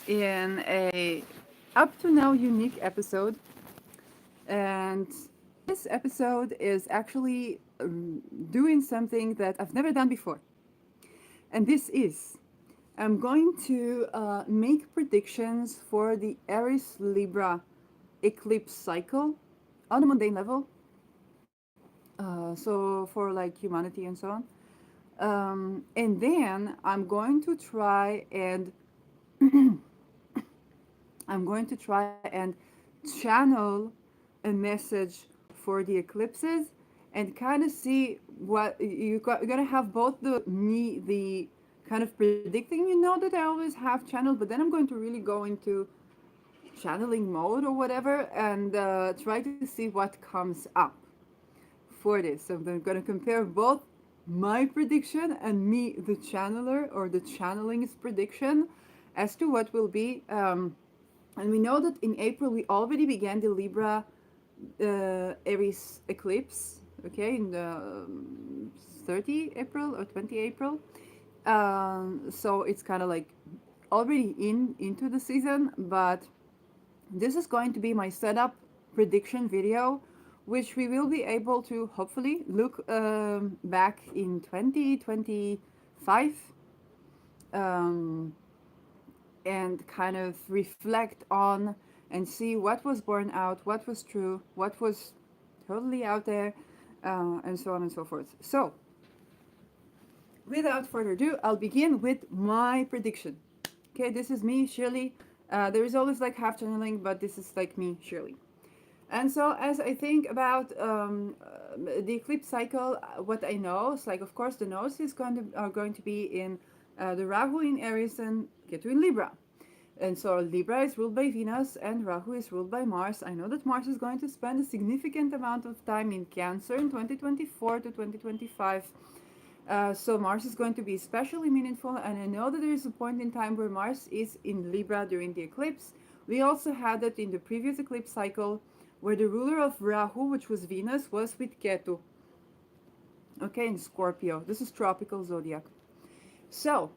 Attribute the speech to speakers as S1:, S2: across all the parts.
S1: in a up to now unique episode. And this episode is actually doing something that I've never done before. And this is I'm going to make predictions for the Aries Libra eclipse cycle on a mundane level. So for like humanity and so on. And then I'm going to try and channel a message for the eclipses and kind of see what you're gonna have both the kind of predicting, that I always have channeled, but then I'm going to really go into channeling mode or whatever and try to see what comes up for this. So I'm going to compare both my prediction and me, the channeler or the channeling's prediction, as to what will be. And we know that in April we already began the Libra Aries eclipse, okay, in the 30 April or 20 April. So it's kind of like already into the season, but this is going to be my setup prediction video, which we will be able to hopefully look back in 2025 um, and kind of reflect on and see what was borne out, what was true, what was totally out there, and so on and so forth. So, without further ado, I'll begin with my prediction. Okay, this is me, Shirley. There is always like half channeling, but this is like me, Shirley. And so, as I think about the eclipse cycle, what I know is like, of course, the nodes are going to be in the Rahu in Aries and Ketu in Libra. And so Libra is ruled by Venus and Rahu is ruled by Mars. I know that Mars is going to spend a significant amount of time in Cancer in 2024 to 2025. So Mars is going to be especially meaningful, and I know that there is a point in time where Mars is in Libra during the eclipse. We also had it in the previous eclipse cycle, where the ruler of Rahu, which was Venus, was with Ketu. Okay, in Scorpio. This is tropical zodiac. So,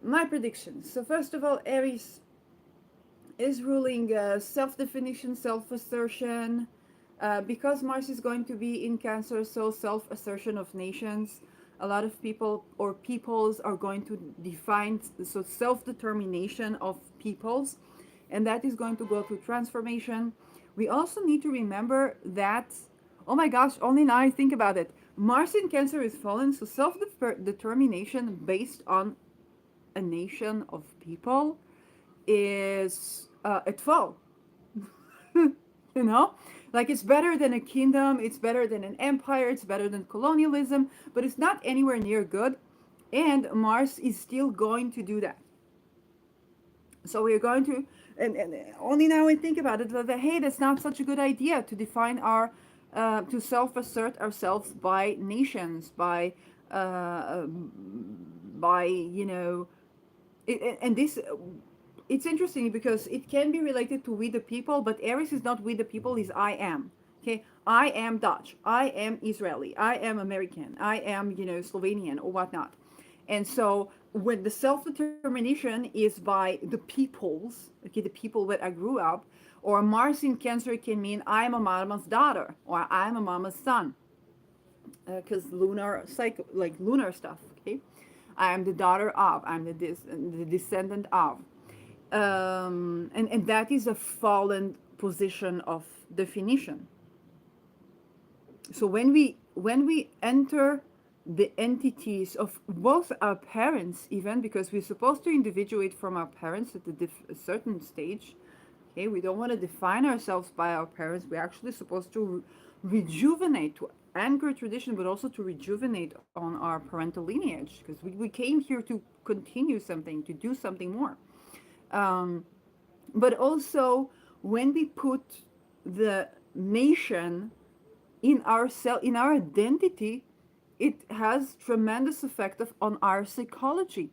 S1: my predictions. So first of all, Aries is ruling self-definition, self-assertion. Because Mars is going to be in Cancer, so self-assertion of nations. A lot of people or peoples are going to define, so self-determination of peoples, and that is going to go through transformation. We also need to remember that, oh my gosh, only now I think about it, Mars in Cancer is fallen, so self-determination based on a nation of people is at fall. You know, like it's better than a kingdom, it's better than an empire, it's better than colonialism, but it's not anywhere near good. And Mars is still going to do that. So we're going to, and only now I think about it, that hey, that's not such a good idea to define our, to self-assert ourselves by nations, by and this it's interesting because it can be related to we the people, but Aries is not we the people, is I am. Okay, I am Dutch, I am Israeli, I am American, I am, Slovenian or whatnot. And so when the self-determination is by the peoples, okay, the people that I grew up, or Mars in Cancer can mean I'm a mama's daughter or I'm a mama's son, because lunar cycle, like lunar stuff. Okay, I am the daughter of, I'm the descendant of, and that is a fallen position of definition. So when we enter the entities of both our parents, even because we're supposed to individuate from our parents at a certain stage. Okay, we don't want to define ourselves by our parents. We're actually supposed to rejuvenate, to anchor tradition, but also to rejuvenate on our parental lineage, because we came here to continue something, to do something more. Um, but also, when we put the nation in in our identity, it has tremendous effect on our psychology.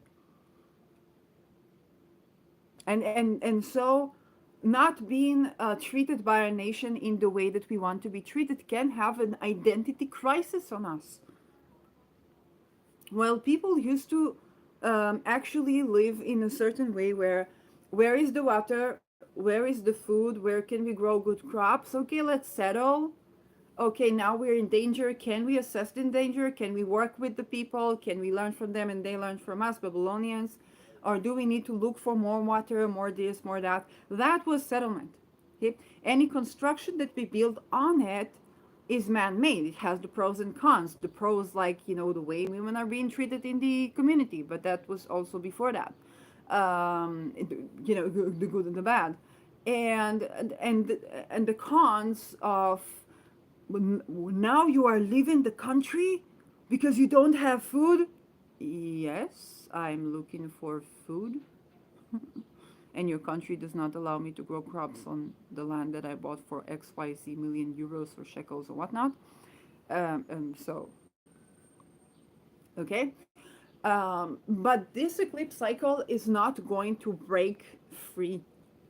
S1: And so not being treated by our nation in the way that we want to be treated can have an identity crisis on us. Well, people used to actually live in a certain way where is the water, where is the food, where can we grow good crops. Okay, let's settle. Okay, now we're in danger. Can we assess the danger? Can we work with the people? Can we learn from them and they learn from us, Babylonians? Or do we need to look for more water, more this, more that? That was settlement. Okay? Any construction that we build on it is man-made. It has the pros and cons. The pros, like, the way women are being treated in the community, but that was also before that. The good and the bad, and the cons of now you are leaving the country because you don't have food. Yes, I'm looking for food, and your country does not allow me to grow crops on the land that I bought for XYZ million euros or shekels or whatnot. So, okay. But this eclipse cycle is not going to break free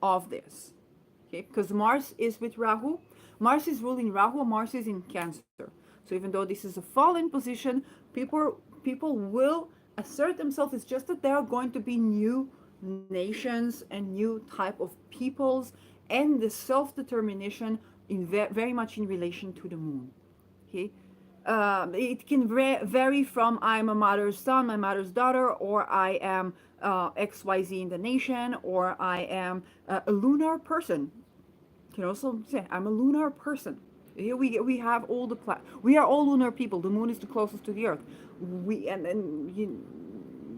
S1: of this. Okay, because Mars is with Rahu. Mars is ruling Rahu. Mars is in Cancer. So even though this is a fallen position, people will assert themselves. It's just that there are going to be new nations and new type of peoples, and the self-determination in very much in relation to the moon. Okay, it can vary from I'm a mother's son, my mother's daughter, or I am XYZ in the nation, or I am a lunar person. You can also say I'm a lunar person. Here we have all the we are all lunar people. The moon is the closest to the earth. We and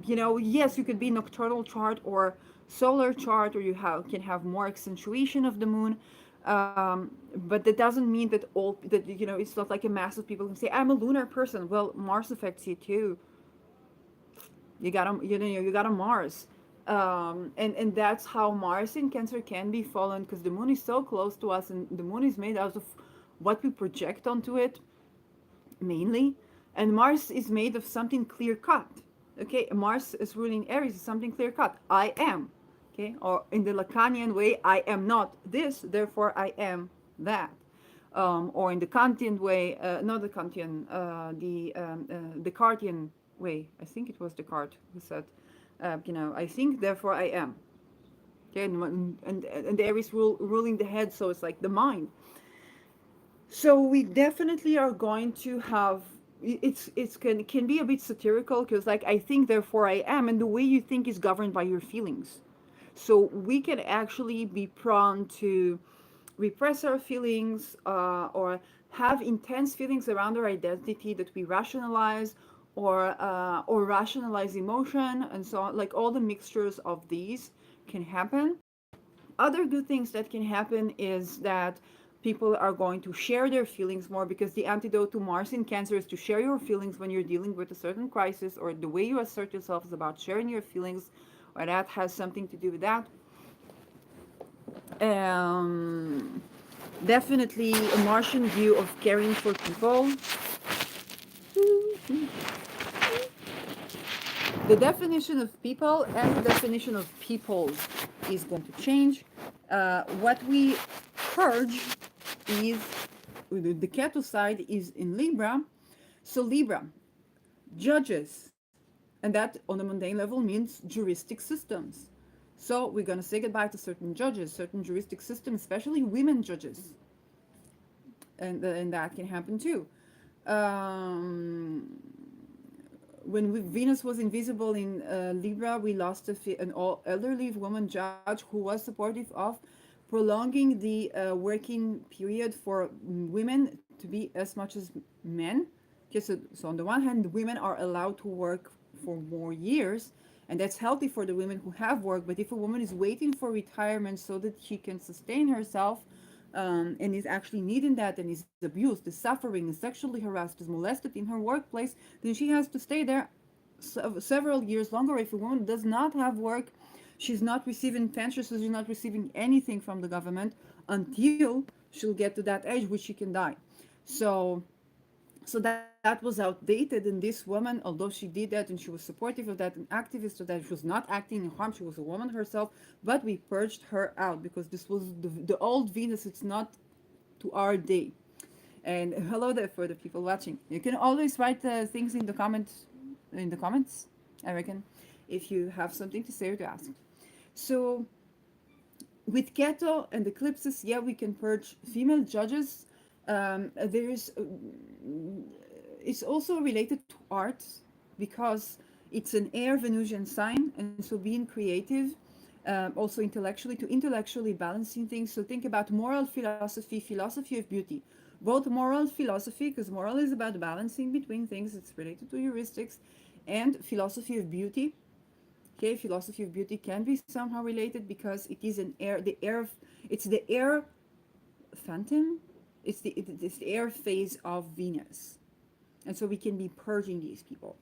S1: yes, you could be nocturnal chart or solar chart, or you can have more accentuation of the moon. But that doesn't mean that it's not like a mass of people who say I'm a lunar person. Well, Mars affects you too. You got a Mars, and that's how Mars in Cancer can be fallen, because the moon is so close to us, and the moon is made out of what we project onto it mainly, and Mars is made of something clear cut. Okay, Mars is ruling Aries is something clear cut. I am. Okay, or in the Lacanian way, I am not this, therefore I am that. Or in the Kantian way, not the Kantian, the Descartian way. I think it was Descartes who said, I think, therefore I am. Okay, and the Aries ruling the head, so it's like the mind. So we definitely are going to have can be a bit satirical, because like I think therefore I am, and the way you think is governed by your feelings. So we can actually be prone to repress our feelings, or have intense feelings around our identity that we rationalize, or rationalize emotion and so on. Like all the mixtures of these can happen. Other good things that can happen is that people are going to share their feelings more, because the antidote to Mars in Cancer is to share your feelings when you're dealing with a certain crisis, or the way you assert yourself is about sharing your feelings, or that has something to do with that. Um, Definitely a Martian view of caring for people. The definition of people and the definition of peoples is going to change. What we purge is the Ketu side is in Libra. So Libra, judges, and that on a mundane level means juristic systems. So we're going to say goodbye to certain judges, certain juristic systems, especially women judges, and that can happen too. Um, when Venus was invisible in Libra, we lost an elderly woman judge who was supportive of prolonging the working period for women to be as much as men. Okay, so on the one hand, women are allowed to work for more years, and that's healthy for the women who have work. But if a woman is waiting for retirement so that she can sustain herself, and is actually needing that, and is abused, is suffering, is sexually harassed, is molested in her workplace, then she has to stay there several years longer. If a woman does not have work, she's not receiving pension, so she's not receiving anything from the government until she'll get to that age, which she can die. So that was outdated, and this woman, although she did that and she was supportive of that and activist of that, she was not acting in harm, she was a woman herself, but we purged her out because this was the old Venus. It's not to our day. And hello there for the people watching. You can always write things in the comments, I reckon. if you have something to say or to ask. So with Keto and eclipses, yeah, we can purge female judges. There's It's also related to art because it's an air Venusian sign, and so being creative, also intellectually, to intellectually balancing things. So think about moral philosophy, philosophy of beauty, both moral philosophy, because moral is about balancing between things. It's related to heuristics, and philosophy of beauty. Okay, philosophy of beauty can be somehow related because it is an air, the air, it's the air phantom. It's the air phase of Venus, and so we can be purging these people.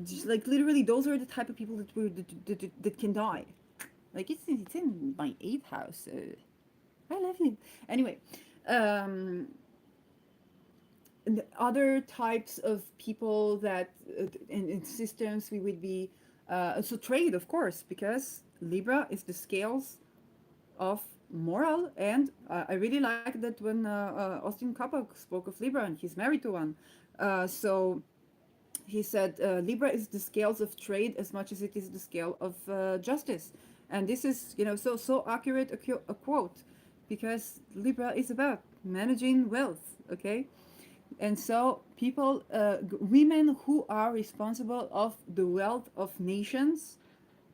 S1: Just like literally, those are the type of people that can die. Like it's in my eighth house. I love him. Anyway, um, and the other types of people that in systems we would be so trade, of course, because Libra is the scales of moral, and I really like that when Austin Kappa spoke of Libra, and he's married to one. So he said Libra is the scales of trade as much as it is the scale of justice, and this is, so accurate a quote, because Libra is about managing wealth. Okay, and so people, women who are responsible of the wealth of nations.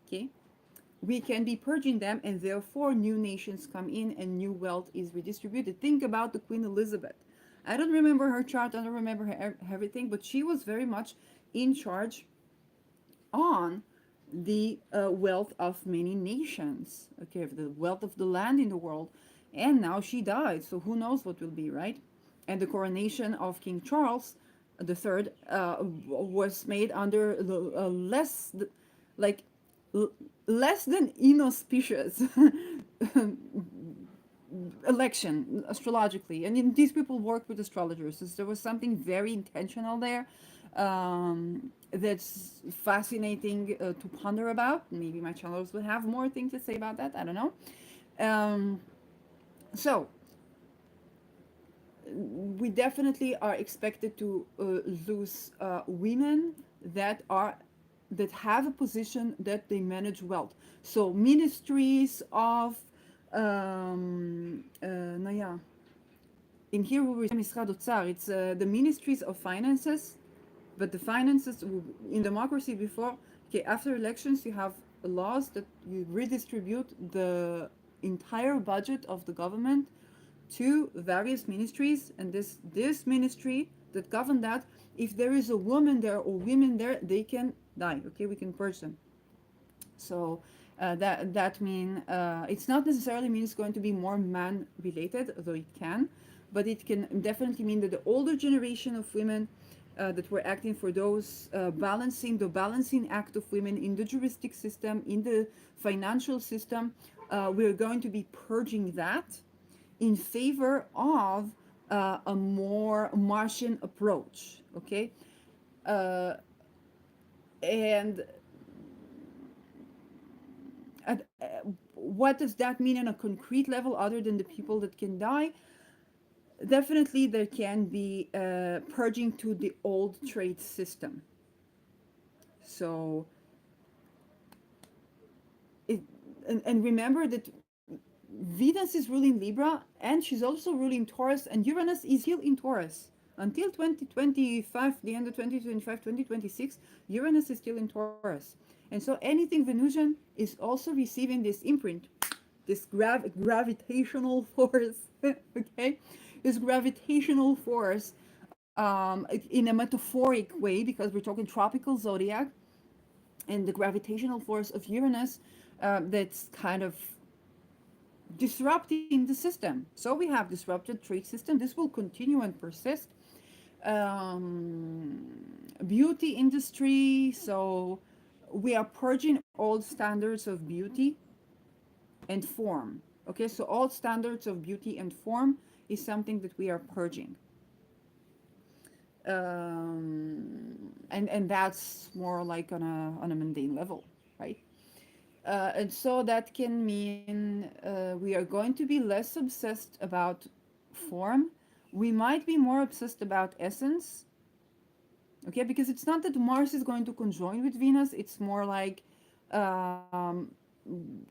S1: Okay, we can be purging them, and therefore new nations come in and new wealth is redistributed. Think about the Queen Elizabeth. I don't remember her chart, I don't remember her everything, but she was very much in charge on the wealth of many nations, okay, the wealth of the land in the world. And now she died, so who knows what will be, right? And the coronation of King Charles the Third was made under less, like, less than inauspicious election astrologically. And these people work with astrologers, so there was something very intentional there, that's fascinating to ponder about. Maybe my channels will have more things to say about that, I don't know. um, so we definitely are expected to lose women that are that have a position that they manage wealth. So ministries of nou ja, in here we משרד אוצר, it's the ministries of finances, but the finances in democracy before, okay, after elections you have laws that you redistribute the entire budget of the government to various ministries, and this ministry that govern that, if there is a woman there or women there, they can die. Okay, we can purge them. So that mean it's not necessarily mean it's going to be more man related, though it can, but it can definitely mean that the older generation of women that were acting for those balancing the balancing act of women in the juristic system, in the financial system, we're going to be purging that in favor of a more Martian approach. Okay, uh, and what does that mean on a concrete level other than the people that can die? Definitely, there can be purging to the old trade system. So, it, and remember that Venus is ruling Libra, and she's also ruling Taurus, and Uranus is still in Taurus. Until 2025, the end of 2025, 2026, Uranus is still in Taurus. And so anything Venusian is also receiving this imprint, this gravitational force, okay? This gravitational force in a metaphoric way, because we're talking tropical zodiac, and the gravitational force of Uranus that's kind of disrupting the system. So we have disrupted trade system. This will continue and persist. Beauty industry. So we are purging old standards of beauty and form. Okay, so all standards of beauty and form is something that we are purging. And that's more like on a mundane level, right? And so that can mean we are going to be less obsessed about form. We might be more obsessed about essence. Okay, because it's not that Mars is going to conjoin with Venus, it's more like um,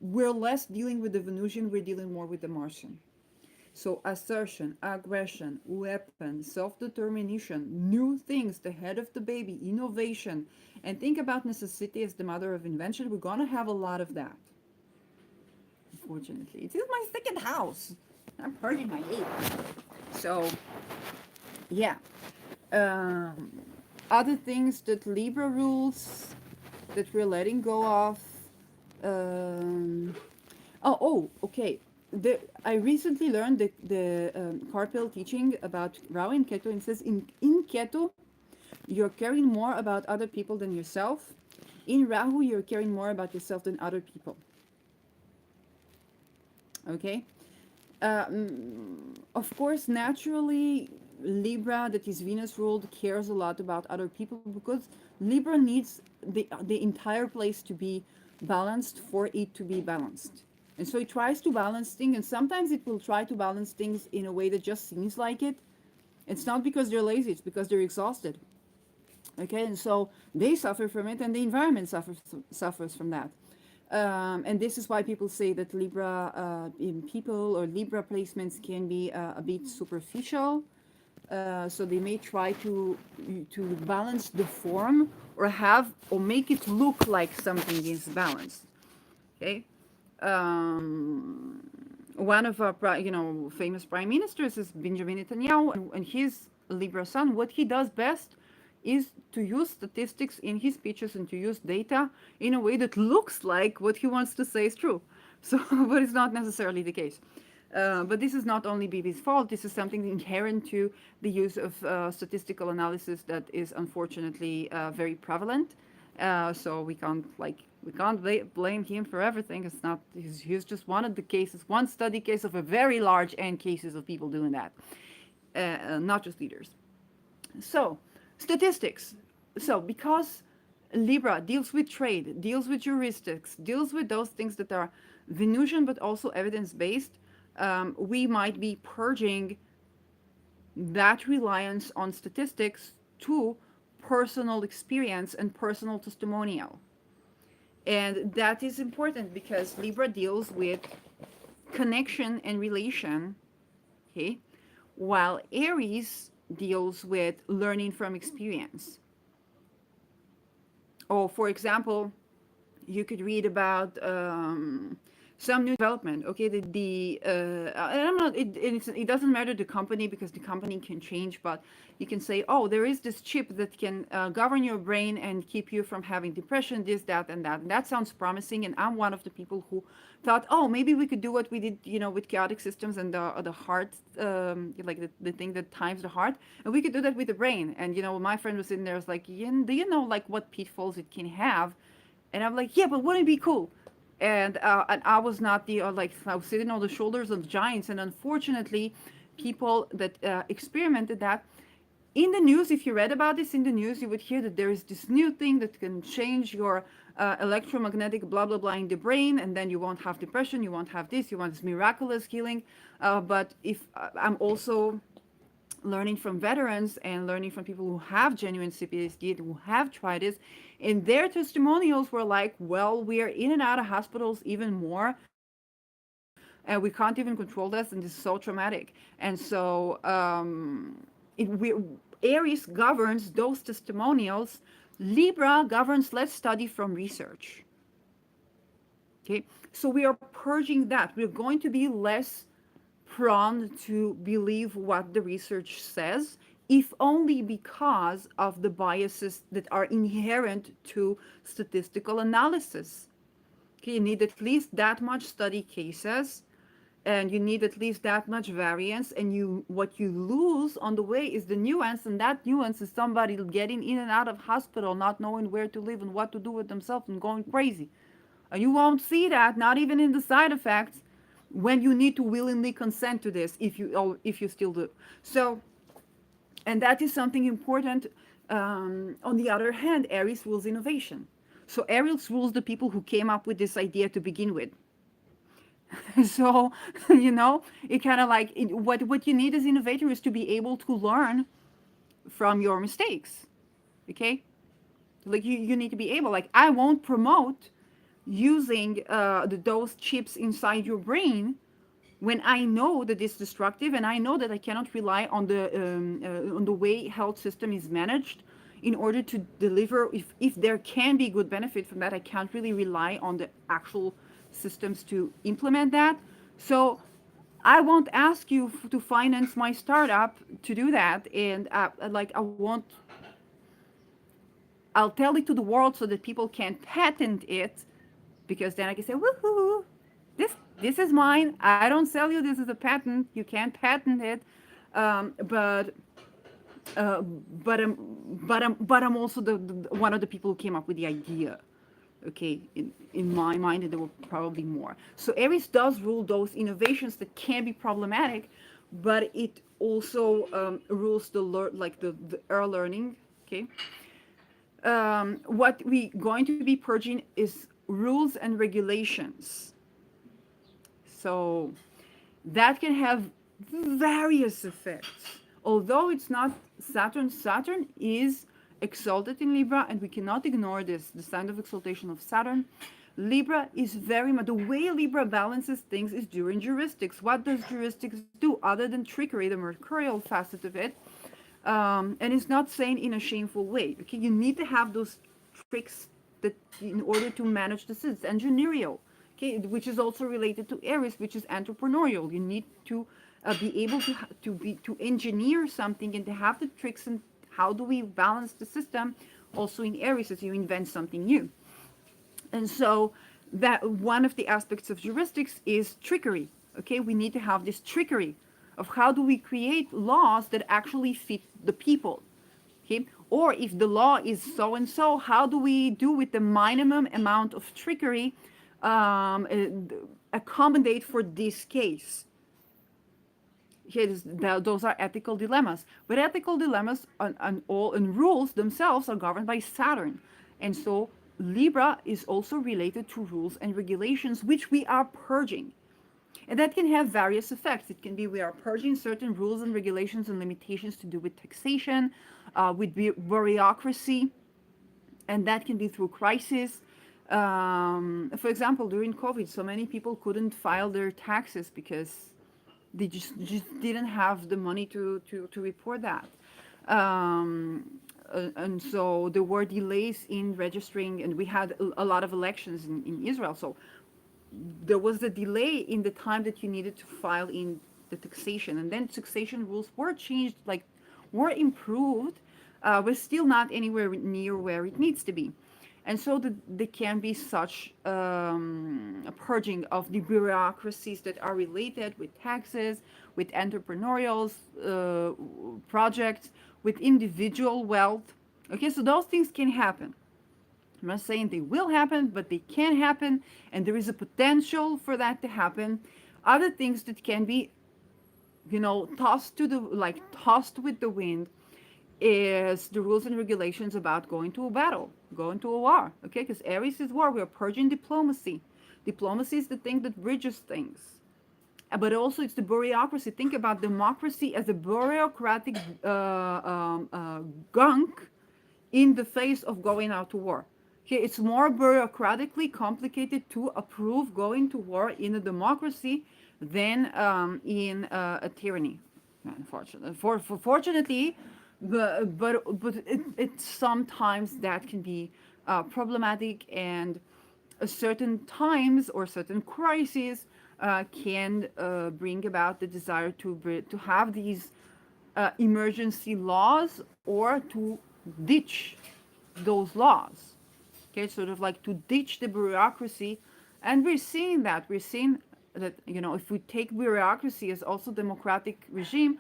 S1: we're less dealing with the Venusian, we're dealing more with the Martian. So assertion, aggression, weapon, self-determination, new things, the head of the baby, innovation, and think about necessity as the mother of invention. We're gonna have a lot of that. Unfortunately, it is my second house. I'm purging my eighth. So yeah. Um, Other things that Libra rules that we're letting go of. Um, okay. I recently learned the Carpel teaching about Rahu and Ketu, and it says in Ketu, you're caring more about other people than yourself. In Rahu, you're caring more about yourself than other people. Okay? Of course, naturally, Libra, that is Venus ruled, cares a lot about other people because Libra needs the entire place to be balanced for it to be balanced. And so it tries to balance things, and sometimes it will try to balance things in a way that just seems like it. It's not because they're lazy, it's because they're exhausted. Okay, and so they suffer from it, and the environment suffers from that. And this is why people say that Libra in people or Libra placements can be a bit superficial. So they may try to balance the form or have or make it look like something is balanced. Okay. Um, One of our famous prime ministers is Benjamin Netanyahu, and his Libra sun. What he does best is to use statistics in his speeches and to use data in a way that looks like what he wants to say is true. So, but it's not necessarily the case. But this is not only Bibi's fault. This is something inherent to the use of statistical analysis that is unfortunately very prevalent. So we can't blame him for everything. It's not. He's just one of the cases, one study case of a very large n cases of people doing that, not just leaders. So, statistics. So, because Libra deals with trade, deals with heuristics, deals with those things that are Venusian but also evidence based, we might be purging that reliance on statistics to personal experience and personal testimonial. And that is important because Libra deals with connection and relation, okay, while Aries deals with learning from experience. Or, for example, you could read about some new development. Okay, and I'm not. It doesn't matter the company because the company can change, but you can say, oh, there is this chip that can govern your brain and keep you from having depression, this, that, and that. And that sounds promising. And I'm one of the people who thought, oh, maybe we could do what we did, with chaotic systems and the heart, like the thing that times the heart, and we could do that with the brain. And my friend was sitting there, was like, do you know like what pitfalls it can have? And I'm like, yeah, but wouldn't it be cool? And I was not like I was sitting on the shoulders of giants, and unfortunately, people that experimented that in the news, if you read about this in the news, you would hear that there is this new thing that can change your electromagnetic blah blah blah in the brain, and then you won't have depression, you won't have this, you want this miraculous healing. But if I'm also learning from veterans and learning from people who have genuine CPTSD, who have tried this, and their testimonials were like, well, we are in and out of hospitals even more, and we can't even control this, and this is so traumatic. And so Aries governs those testimonials. Libra governs, let's study from research. Okay, so we are purging that. We're going to be less prone to believe what the research says, if only because of the biases that are inherent to statistical analysis. Okay, you need at least that much study cases, and you need at least that much variance, and what you lose on the way is the nuance, and that nuance is somebody getting in and out of hospital, not knowing where to live and what to do with themselves and going crazy. And you won't see that, not even in the side effects, when you need to willingly consent to this, if you still do. So, and that is something important. On the other hand, Aries rules innovation. So Aries rules the people who came up with this idea to begin with. So, it kind of like what you need as innovator is to be able to learn from your mistakes. Okay, like you need to be able, like, I won't promote using those chips inside your brain when I know that it's destructive, and I know that I cannot rely on the way health system is managed in order to deliver. If there can be good benefit from that, I can't really rely on the actual systems to implement that. So I won't ask you to finance my startup to do that, and like I won't. I'll tell it to the world so that people can patent it, because then I can say, woohoo, this is mine. I don't sell you. This is a patent. You can't patent it. But I'm also the one of the people who came up with the idea. Okay, in my mind, and there were probably more. So Aries does rule those innovations that can be problematic, but it also rules the early learning. Okay, what we going to be purging is rules and regulations. So that can have various effects. Although it's not Saturn, Saturn is exalted in Libra, and we cannot ignore this, the sign of exaltation of Saturn. Libra is very much, the way Libra balances things is during jurisdics. What does jurisdics do other than trickery, the mercurial facet of it? And it's not saying in a shameful way. Okay, you need to have those tricks that in order to manage the system. It's entrepreneurial, okay, which is also related to Aries, which is entrepreneurial. You need to be able to engineer something and to have the tricks and how do we balance the system. Also in Aries, as you invent something new. And so that one of the aspects of heuristics is trickery. Okay, we need to have this trickery of how do we create laws that actually fit the people. Okay, or if the law is so and so, how do we do with the minimum amount of trickery accommodate for this case? Those are ethical dilemmas. But ethical dilemmas and rules themselves are governed by Saturn. And so Libra is also related to rules and regulations, which we are purging. And that can have various effects. It can be we are purging certain rules and regulations and limitations to do with taxation, with bureaucracy, and that can be through crisis. For example, during COVID, so many people couldn't file their taxes because they just didn't have the money to report that. And so there were delays in registering, and we had a lot of elections in Israel. So there was a delay in the time that you needed to file in the taxation. And then taxation rules were changed, like were improved, but still not anywhere near where it needs to be. And so there can be such a purging of the bureaucracies that are related with taxes, with entrepreneurial projects, with individual wealth. Okay, so those things can happen. I'm not saying they will happen, but they can happen, and there is a potential for that to happen. Other things that can be, tossed with the wind is the rules and regulations about going to a battle, going to a war. Okay, because Aries is war. We are purging diplomacy. Diplomacy is the thing that bridges things. But also it's the bureaucracy. Think about democracy as a bureaucratic gunk in the face of going out to war. Okay, it's more bureaucratically complicated to approve going to war in a democracy than in a tyranny. Unfortunately, fortunately, but sometimes that can be problematic, and certain times or certain crises can bring about the desire to have these emergency laws or to ditch those laws. Okay, sort of like to ditch the bureaucracy, and we're seeing that. We're seeing that if we take bureaucracy as also democratic regime,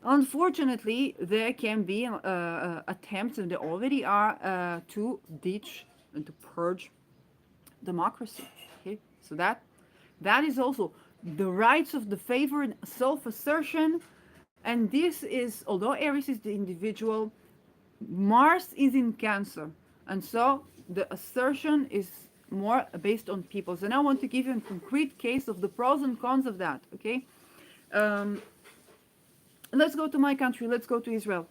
S1: unfortunately there can be attempts, and there already are, to ditch and to purge democracy. Okay, so that is also the rights of the favored, self-assertion, and this is, although Aries is the individual, Mars is in Cancer, and so the assertion is more based on peoples. And I want to give you a concrete case of the pros and cons of that. Okay, let's go to my country. Let's go to Israel.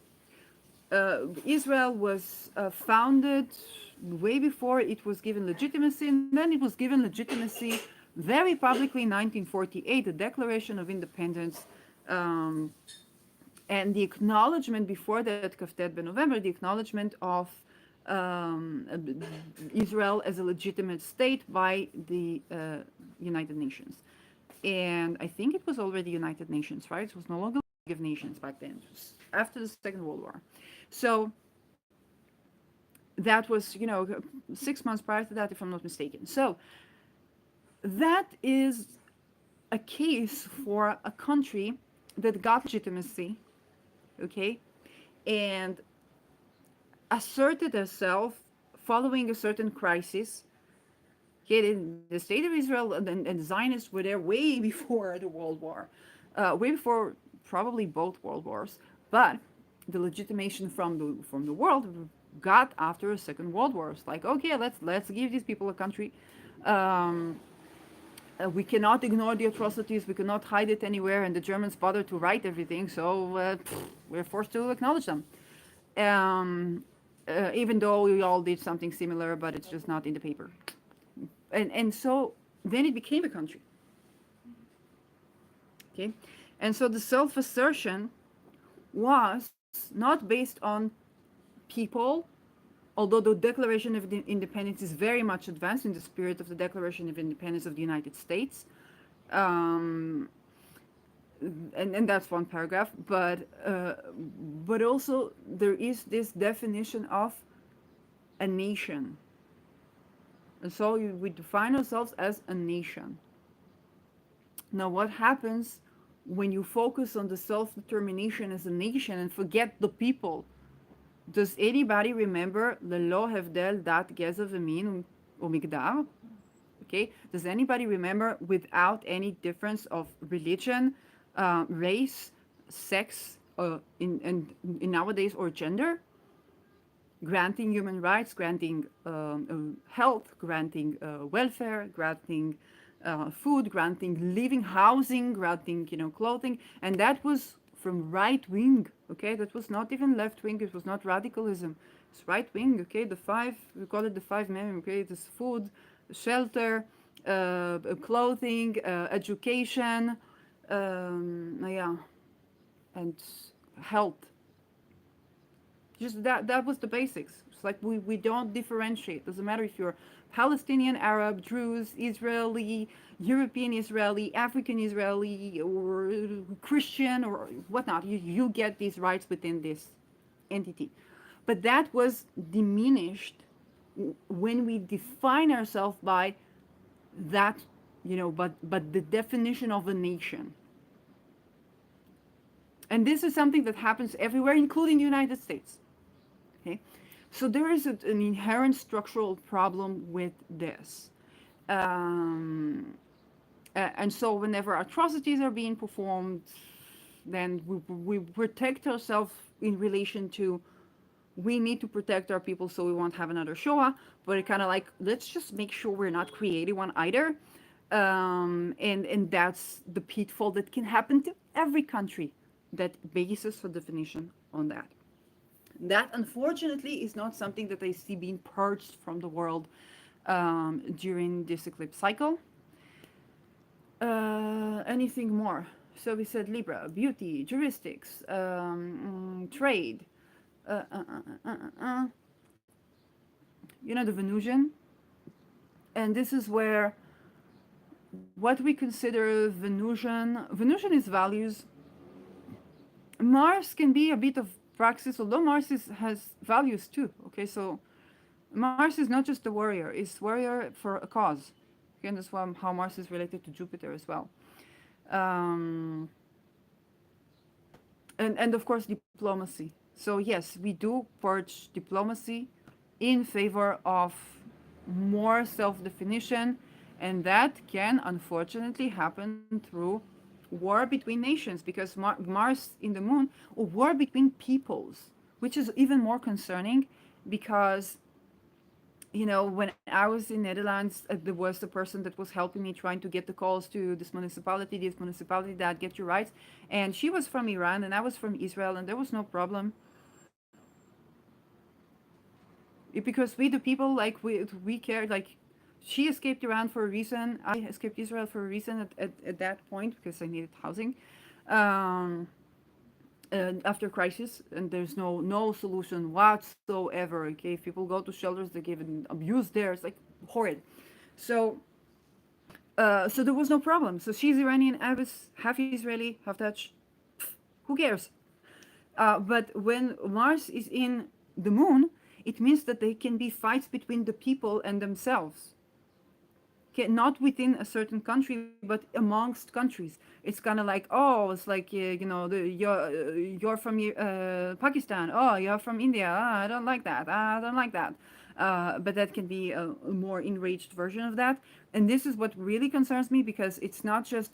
S1: Israel was founded way before it was given legitimacy, and then it was given legitimacy very publicly in 1948, the Declaration of Independence, um, and the acknowledgement before that, Kaftet Ben November, the acknowledgement of um, Israel as a legitimate state by the United Nations. And I think it was already United Nations, right? It was no longer League of Nations back then, after the Second World War. So that was, 6 months prior to that, if I'm not mistaken. So that is a case for a country that got legitimacy, okay, and asserted herself following a certain crisis. Okay, the state of Israel and Zionists were there way before the World War, way before probably both World Wars. But the legitimation from the world got after a Second World War. It's like, okay, let's give these people a country. Um, we cannot ignore the atrocities. We cannot hide it anywhere. And the Germans bothered to write everything, so we're forced to acknowledge them. Um, Even though we all did something similar, but it's just not in the paper. And so then it became a country. Okay, and so the self-assertion was not based on people, although the Declaration of Independence is very much advanced in the spirit of the Declaration of Independence of the United States. Um, and that's one paragraph, but also there is this definition of a nation. And so we define ourselves as a nation. Now, what happens when you focus on the self-determination as a nation and forget the people? Does anybody remember Lelo Hevdel Dat Geza V'Min Umigdar? Okay. Does anybody remember without any difference of religion, race, sex, in nowadays, or gender? Granting human rights, granting health, granting welfare, granting food, granting living, housing, granting clothing, and that was from right wing. Okay, that was not even left wing. It was not radicalism. It's right wing. Okay, the five, we call it the five men. Okay, this food, shelter, clothing, education, yeah, and health. Just that was the basics. It's like we don't differentiate. Doesn't matter if you're Palestinian, Arab, Druze, Israeli, European Israeli, African Israeli, or Christian, or whatnot. You get these rights within this entity. But that was diminished when we define ourselves by that, but the definition of a nation. And this is something that happens everywhere, including the United States. Okay, so there is an inherent structural problem with this, um, and so whenever atrocities are being performed, then we protect ourselves in relation to, we need to protect our people so we won't have another Shoah. But it kind of like, let's just make sure we're not creating one either, and that's the pitfall that can happen to every country that bases for definition on that. That, unfortunately, is not something that I see being purged from the world during this eclipse cycle. Anything more? So we said Libra, beauty, heuristics, trade, uh, uh, uh, uh, uh, uh. The Venusian. And this is where what we consider Venusian is values. Mars can be a bit of praxis, although has values too. Okay, so Mars is not just a warrior; it's warrior for a cause. Okay, and that's why how Mars is related to Jupiter as well. Um, and of course diplomacy. So yes, we do purge diplomacy in favor of more self-definition, and that can unfortunately happen through war between nations, because Mars in the moon, or war between peoples, which is even more concerning, because when I was in Netherlands, there was a person that was helping me trying to get the calls to this municipality that get your rights, and she was from Iran and I was from Israel, and there was no problem. because we the people, like we care, like she escaped Iran for a reason. I escaped Israel for a reason at that point because I needed housing. Um, After crisis, and there's no solution whatsoever. Okay, if people go to shelters, they give an abuse there. It's like horrid. So so there was no problem. So she's Iranian, I was half Israeli, half Dutch. Who cares? But when Mars is in the moon, it means that there can be fights between the people and themselves. Okay, not within a certain country, but amongst countries. It's kind of like, oh, it's like you're from Pakistan. Oh, you're from India. Ah, I don't like that. Ah, I don't like that. But that can be a more enraged version of that. And this is what really concerns me, because it's not just,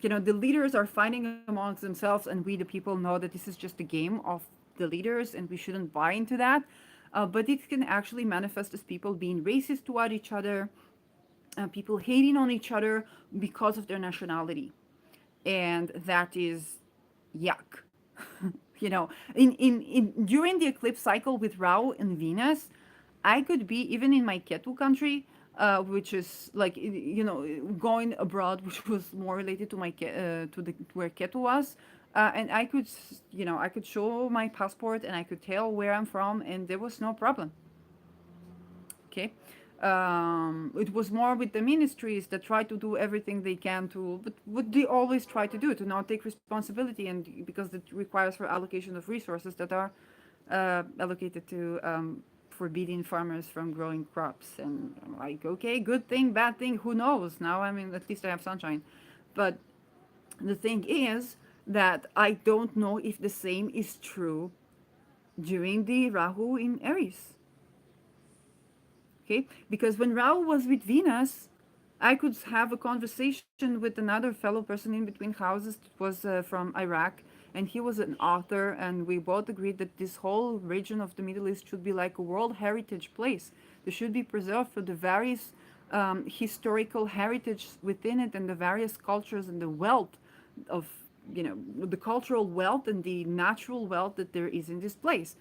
S1: the leaders are fighting amongst themselves, and we, the people, know that this is just a game of the leaders, and we shouldn't buy into that. But it can actually manifest as people being racist toward each other, people hating on each other because of their nationality. And that is yuck. In during the eclipse cycle with Rahu and Venus, I could be even in my Ketu country, which is like, going abroad, which was more related to to the where Ketu was. And I could, I could show my passport and I could tell where I'm from, and there was no problem. Okay. It was more with the ministries that try to do everything they can to, but what they always try to do, to not take responsibility, and because it requires for allocation of resources that are allocated to forbidding farmers from growing crops. And I'm like, okay, good thing, bad thing, who knows? Now, I mean, at least I have sunshine. But the thing is that I don't know if the same is true during the Rahu in Aries. Okay, because when Rahu was with Venus, I could have a conversation with another fellow person in between houses that was from Iraq, and he was an author, and we both agreed that this whole region of the Middle East should be like a World Heritage place. They should be preserved for the various historical heritage within it, and the various cultures and the wealth of, the cultural wealth and the natural wealth that there is in this place.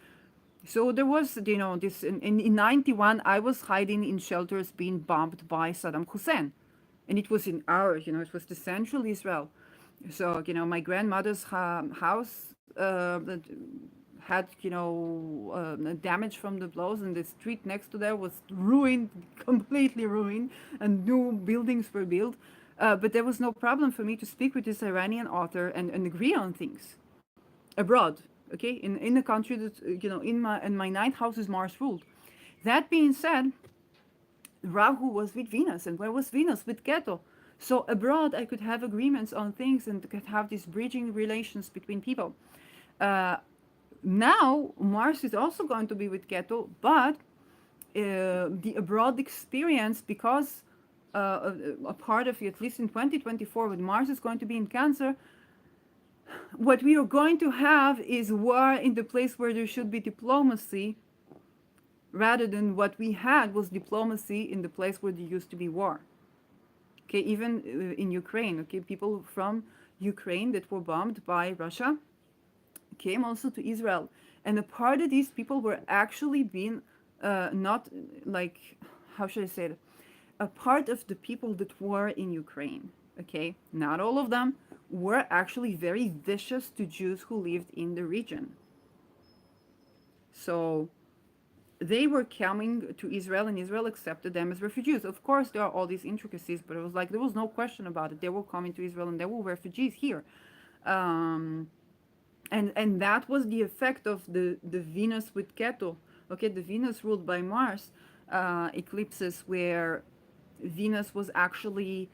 S1: So there was, this in 91, I was hiding in shelters being bombed by Saddam Hussein. And it was in our, it was the central Israel. So, my grandmother's house that had, damage from the blows, and the street next to there was ruined, completely ruined, and new buildings were built. But there was no problem for me to speak with this Iranian author and agree on things abroad, okay, in a country that, in my ninth house is Mars ruled. That being said, Rahu was with Venus, and where was Venus? With Ketu. So abroad, I could have agreements on things and could have these bridging relations between people. Uh, Now, Mars is also going to be with Ketu, but the abroad experience, because a part of it, at least in 2024, with Mars is going to be in Cancer, what we are going to have is war in the place where there should be diplomacy, rather than what we had was diplomacy in the place where there used to be war. Okay, even in Ukraine, okay, people from Ukraine that were bombed by Russia came also to Israel. And a part of these people were actually being, not like, how should I say it? A part of the people that were in Ukraine, okay, not all of them, were actually very vicious to Jews who lived in the region. So they were coming to Israel, and Israel accepted them as refugees. Of course, there are all these intricacies, but it was like there was no question about it. They were coming to Israel, and they were refugees here. Um, and that was the effect of the Venus with Ketu. Okay, the Venus ruled by Mars eclipses, where Venus was actually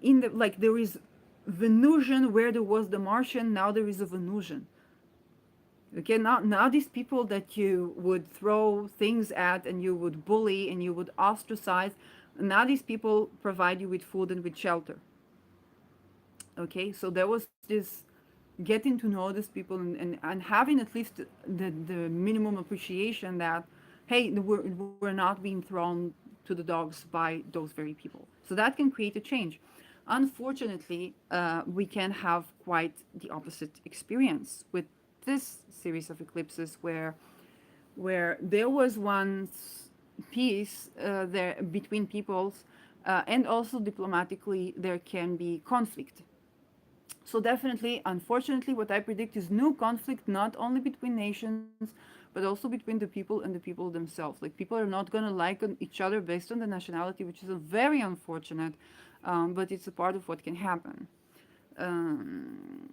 S1: in the, like, there is Venusian where there was the Martian. Now there is a Venusian. Okay, now these people that you would throw things at and you would bully and you would ostracize, now these people provide you with food and with shelter. Okay, so there was this getting to know these people, and having at least the minimum appreciation that, hey, we're not being thrown to the dogs by those very people. So that can create a change. Unfortunately, we can have quite the opposite experience with this series of eclipses, where where there was once peace there between peoples, and also diplomatically there can be conflict. So definitely, unfortunately, what I predict is new conflict, not only between nations, but also between the people and the people themselves. Like people are not gonna like each other based on the nationality, which is a very unfortunate, but it's a part of what can happen. Um,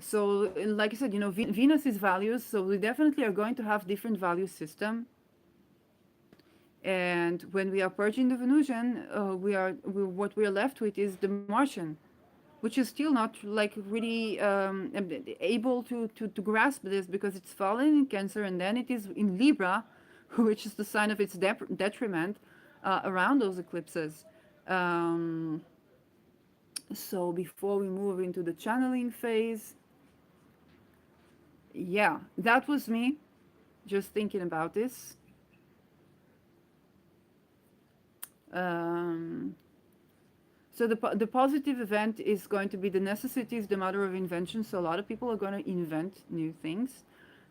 S1: so, like I said, Venus is values, so we definitely are going to have different value system. And when we are purging the Venusian, what we are left with is the Martian, which is still not like really able to grasp this because it's fallen in Cancer and then it is in Libra, which is the sign of its detriment around those eclipses. Um, so before we move into the channeling phase, yeah, that was me just thinking about this. Um, So the positive event is going to be the necessity is the mother of invention. So a lot of people are going to invent new things,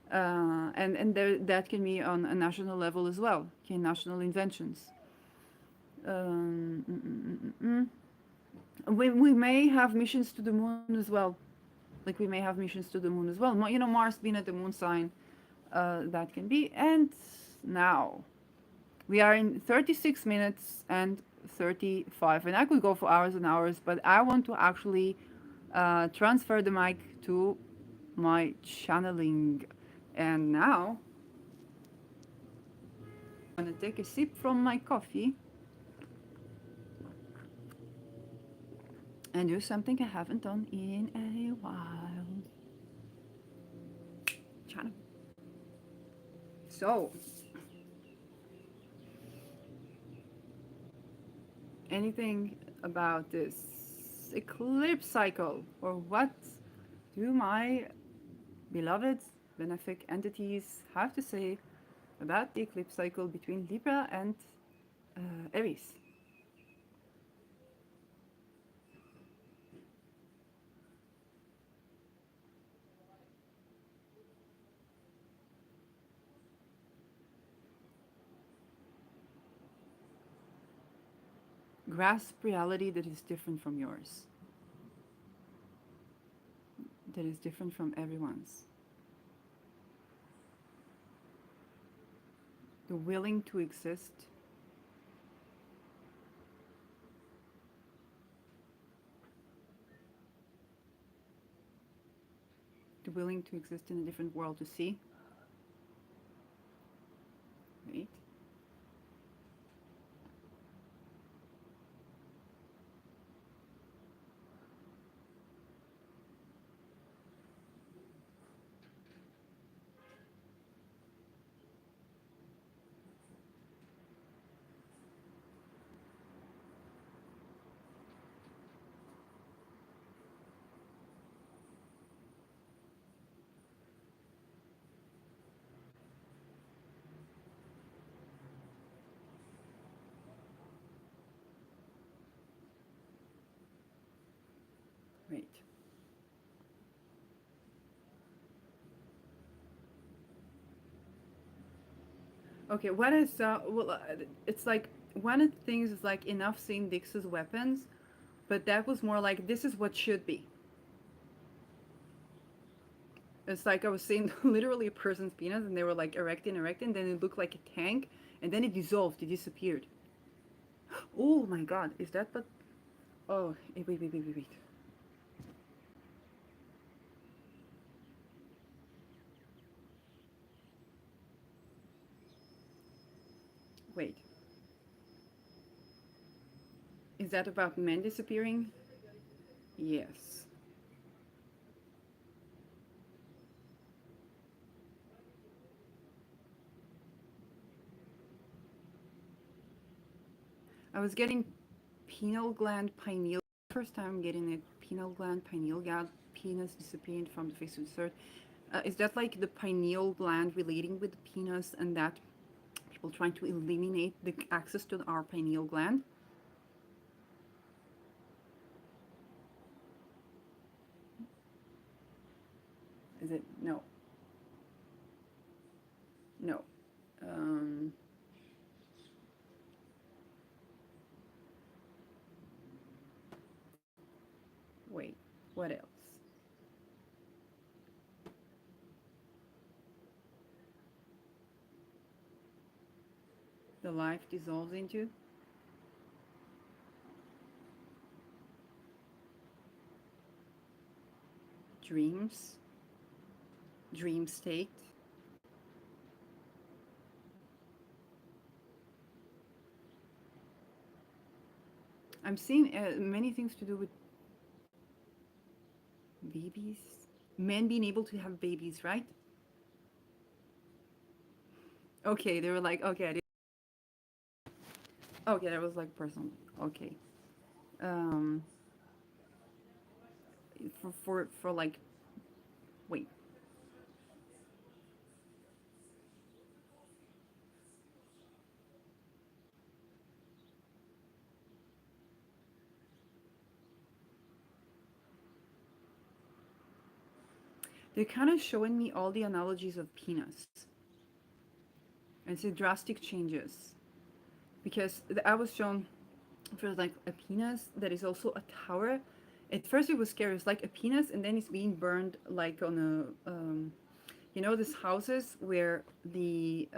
S1: and that can be on a national level as well. Okay, national inventions. Um, mm, mm, mm, we may have missions to the moon as well. Like we may have missions to the moon as well. Mars being at the moon sign, that can be. And now we are in 36 minutes and 35, and I could go for hours and hours, but I want to actually transfer the mic to my channeling. And now I'm gonna take a sip from my coffee and do something I haven't done in a while. Channel. So, anything about this eclipse cycle, or what do my beloved benefic entities have to say about the eclipse cycle between Libra and Aries? Grasp reality that is different from yours, that is different from everyone's. The willing to exist, the willing to exist in a different world to see, right? Right. Okay, what is it's like one of the things is like enough seeing Dix's weapons, but that was more like this is what should be. It's like I was seeing literally a person's penis and they were like erecting, then it looked like a tank, and then it dissolved, it disappeared. Oh my god, is that what? Oh, wait. Wait, is that about men disappearing? Yes. I was getting pineal gland pineal. First time I'm getting it. Pineal gland pineal gland penis disappearing from the face of the earth. Is that like the pineal gland relating with the penis and that people trying to eliminate the access to our pineal gland? Is it? No. What else? The life dissolves into dreams, dream state. I'm seeing many things to do with babies. Men being able to have babies, right? Okay, they were like, okay, okay, that was like personal. Okay, um, for like, wait, they're kind of showing me all the analogies of penis and it's drastic changes because I was shown for like a penis that is also a tower. At first, it was scary. It's like a penis, and then it's being burned like on a you know, these houses where the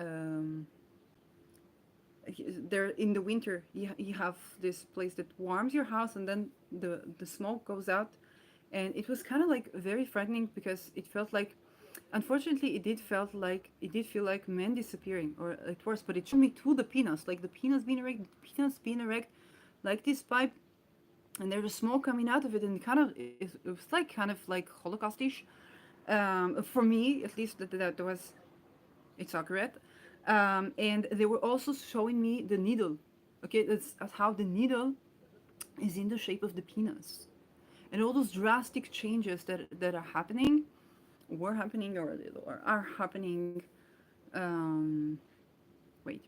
S1: there in the winter you have this place that warms your house and then the smoke goes out, and it was kind of like very frightening because it felt like, unfortunately it did feel like men disappearing or at worse, but it showed me to the penis, like the penis being erect like this pipe, and there was smoke coming out of it, and kind of it was like kind of like holocaustish, for me at least, that was, it's accurate. And they were also showing me the needle. Okay, that's how the needle is in the shape of the penis, and all those drastic changes that are happening, were happening, or are happening. Um, wait,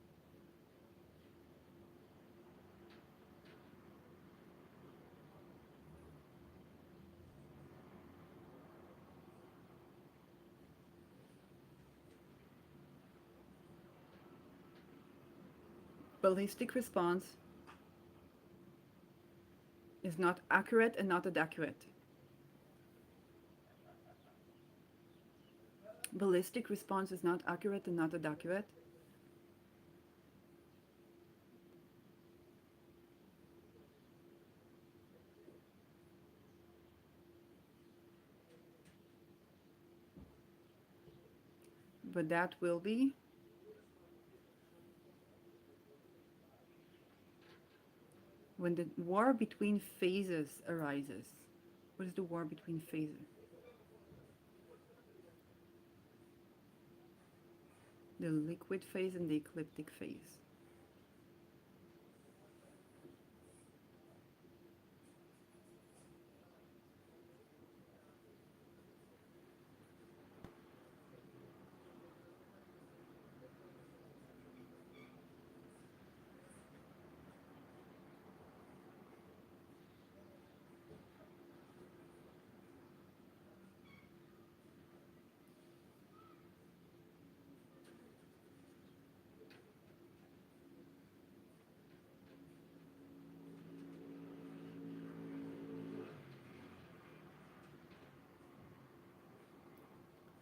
S1: ballistic response is not accurate and not inaccurate. Ballistic response is not accurate and not inaccurate, but that will be when the war between phases arises. What is the war between phases? The liquid phase and the ecliptic phase.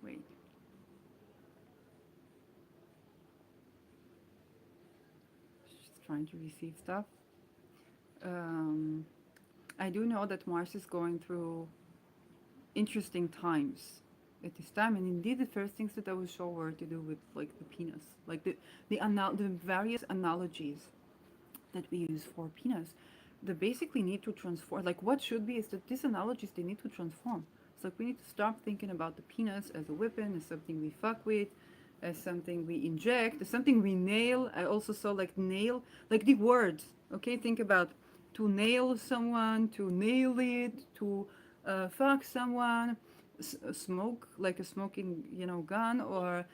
S1: Wait, just trying to receive stuff. Um, I do know that Mars is going through interesting times at this time, and indeed, the first things that I was shown were to do with like the penis, like the various analogies that we use for penis, they basically need to transform. Like what should be is that these analogies, they need to transform. It's like we need to stop thinking about the penis as a weapon, as something we fuck with, as something we inject, as something we nail. I also saw like nail, like the words. Okay, think about to nail someone, to nail it, to fuck someone, smoke, like a smoking, you know, gun, or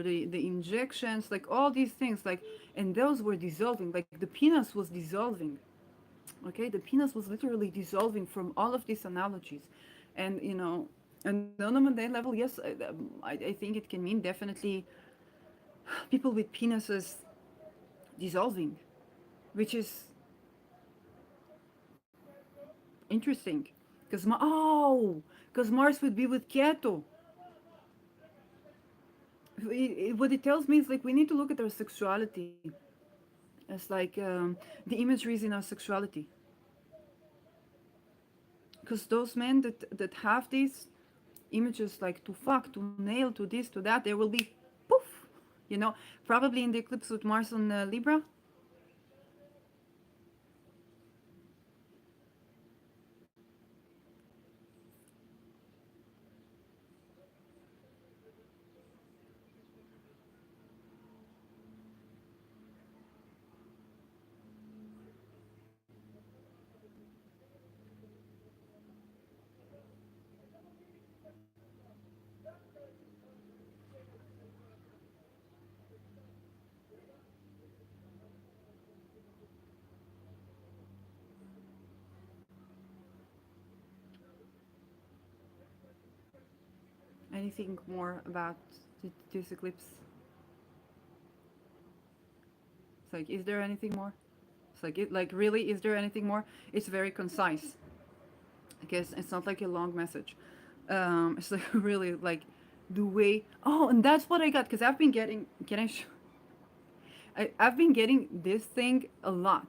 S1: the injections, like all these things, like, and those were dissolving, like the penis was dissolving. Okay, the penis was literally dissolving from all of these analogies, and you know, and on a mundane level, yes, I think it can mean definitely people with penises dissolving, which is Interesting. Because Mars would be with Ketu. What it tells me is like we need to look at our sexuality as like the imageries in our sexuality. Because those men that have these images like to fuck, to nail, to this, to that, there will be poof, you know, probably in the eclipse with Mars on Libra. Anything more about this eclipse? It's like, is there anything more? It's like, like really, is there anything more? It's very concise. I guess it's not like a long message. It's like really like the way. Oh, and that's what I got because I've been getting. Can I? I've been getting this thing a lot.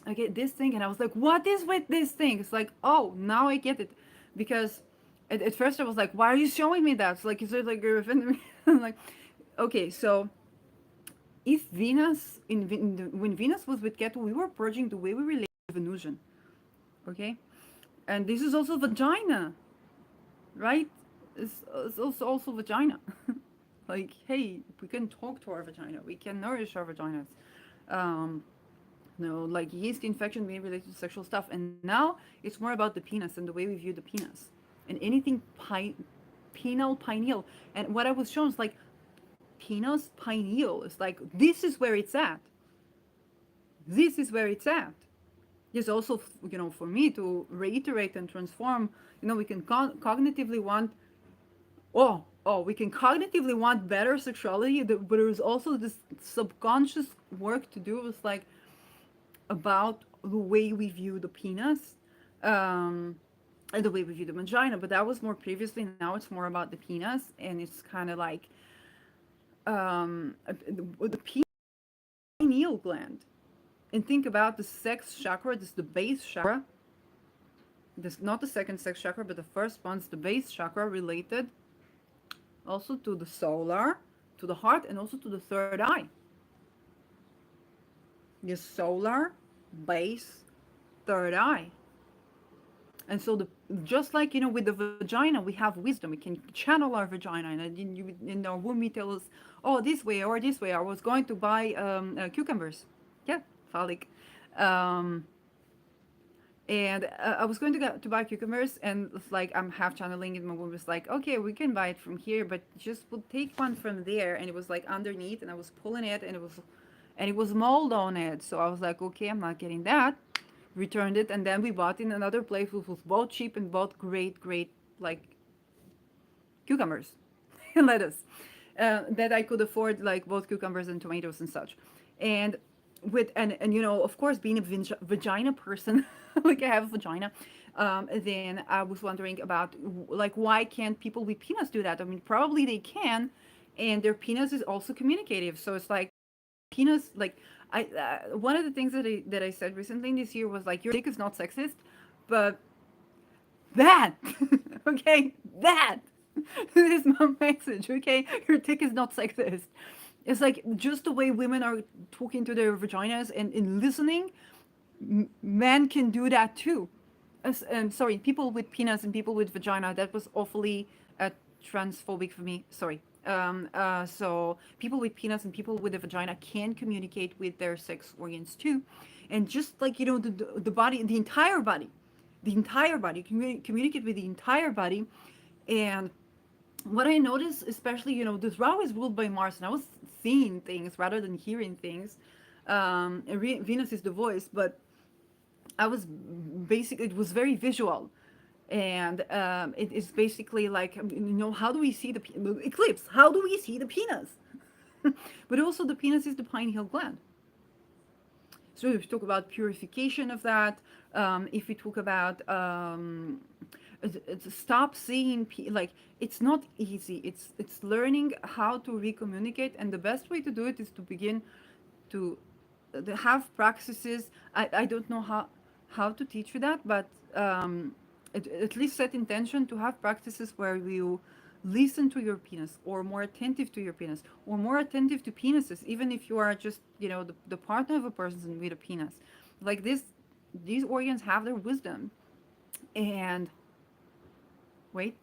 S1: I get this thing, and I was like, "What is with this thing?" It's like, oh, now I get it, because at first I was like, "Why are you showing me that?" It's like, is it like you're offending me? I'm like, okay, so if Venus when Venus was with Ketu, we were purging the way we relate to Venusian, okay, and this is also vagina, right? It's also vagina. Like, hey, we can talk to our vagina, we can nourish our vaginas. Um, no, like yeast infection being related to sexual stuff, and now it's more about the penis and the way we view the penis, and anything penile, pineal, and what I was shown is like penis, pineal. It's like this is where it's at. This is where it's at. Yes, also, for me to reiterate and transform, we can cognitively want, we can cognitively want better sexuality, but there's also this subconscious work to do with like about the way we view the penis, um, and the way we view the vagina. But that was more previously. Now it's more about the penis, and it's kind of like the pineal gland. And think about the sex chakra. This is the base chakra. This not the second sex chakra, but the first one's the base chakra, related also to the solar, to the heart, and also to the third eye. The solar, base, third eye. And so just like with the vagina, we have wisdom. We can channel our vagina, and in our womb we tell us, oh, this way or this way. I was going to buy cucumbers. Yeah, phallic. Um, and I was going to buy cucumbers, and it's like I'm half channeling it. My womb was like, okay, we can buy it from here, but just we'll take one from there. And it was like underneath, and I was pulling it, and it was mold on it. So I was like, okay, I'm not getting that. Returned it, and then we bought in another place which was both cheap and both great, like cucumbers and lettuce, that I could afford, like both cucumbers and tomatoes and such. And of course, being a vagina person, like I have a vagina, then I was wondering about like why can't people with penis do that? I mean, probably they can, and their penis is also communicative. So it's like penis, like I one of the things that I said recently in this year was like, your dick is not sexist, but that okay, that is my message. Okay, your dick is not sexist. It's like just the way women are talking to their vaginas and listening, men can do that too. Sorry, people with penis and people with vagina, that was awfully uh, transphobic for me. Sorry. So people with penis and people with a vagina can communicate with their sex organs too. And just like, the body, the entire body, communicate with the entire body. And what I noticed, especially, this Ra is ruled by Mars, and I was seeing things rather than hearing things. Venus is the voice, but I was basically, it was very visual. And it is basically like, how do we see the eclipse? How do we see the penis? But also, the penis is the pineal gland. So if we talk about purification of that, if we talk about stop seeing like it's not easy. It's learning how to recommunicate, and the best way to do it is to begin to have practices. I don't know how to teach you that, but at least set intention to have practices where you listen to your penis, or more attentive to your penis, or more attentive to penises, even if you are just, the partner of a person with a penis. Like this, these organs have their wisdom. And wait,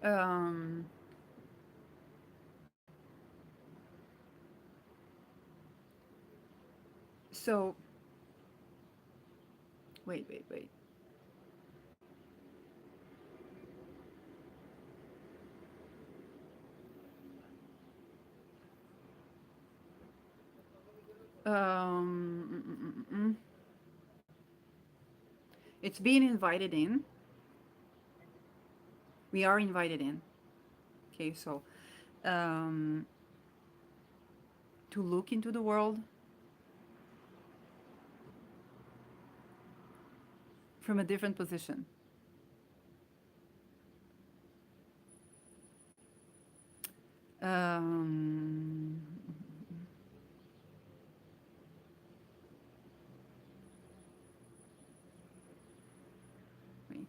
S1: um, so wait. Um, mm, mm, mm, mm. It's being invited in. We are invited in. Okay, so um, to look into the world from a different position. Um, wait.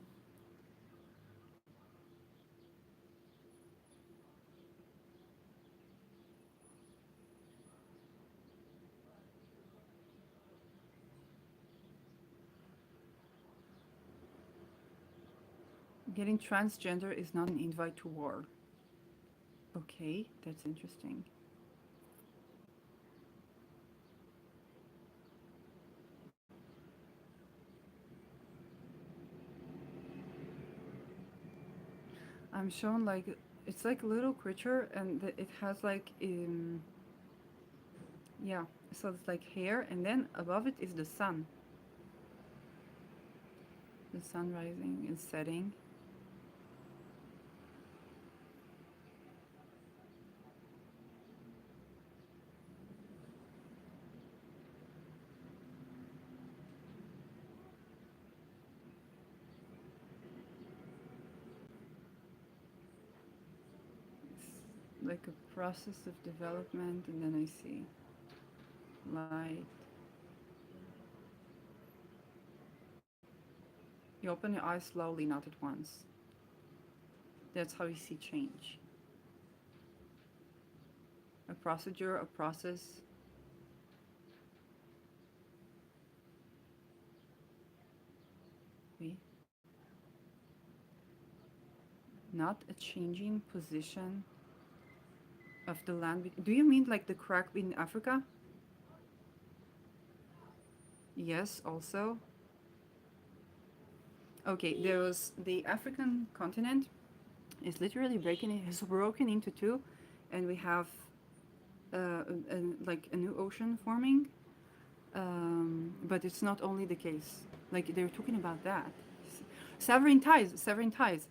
S1: Getting transgender is not an invite to war. Okay, that's interesting. I'm shown like it's like a little creature, and it has like yeah. So it's like hair, and then above it is the sun rising and setting. It's like a process of development, and then I see light. You open your eyes slowly, not at once. That's how you see change. A procedure, a process. We not a changing position of the land. Do you mean like the crack in Africa? Yes, also. Okay, there was the African continent is literally is broken into two, and we have like a new ocean forming. But it's not only the case. Like they're talking about that. Severing ties, severing ties.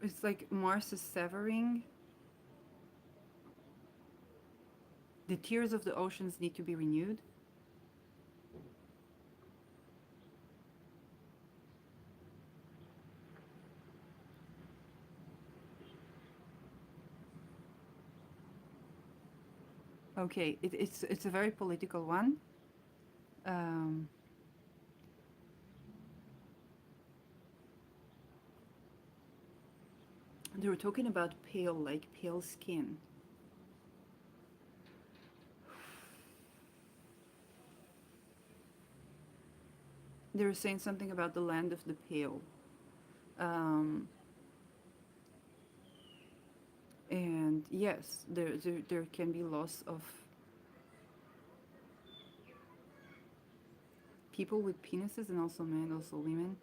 S1: It's like Mars is severing. The tears of the oceans need to be renewed. Okay, it's a very political one. Um, they were talking about pale, like pale skin. They were saying something about the land of the pale. Um, and yes, there can be loss of people with penises, and also men, also women,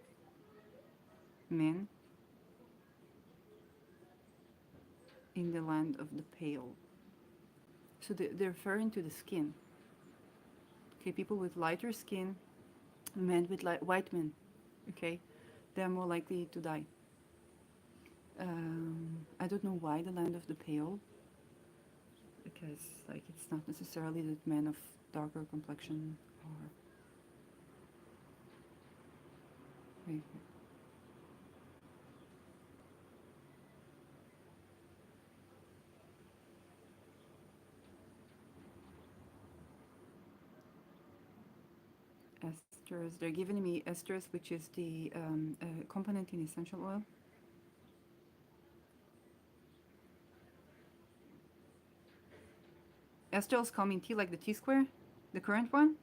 S1: men in the land of the pale. So they're referring to the skin. Okay, people with lighter skin, men with white men. Okay, they're more likely to die. I don't know why the land of the pale, because like it's not necessarily that men of darker complexion are. Wait, esters. They're giving me esters, which is the component in essential oil. Esters come in T, like the T square, the current one.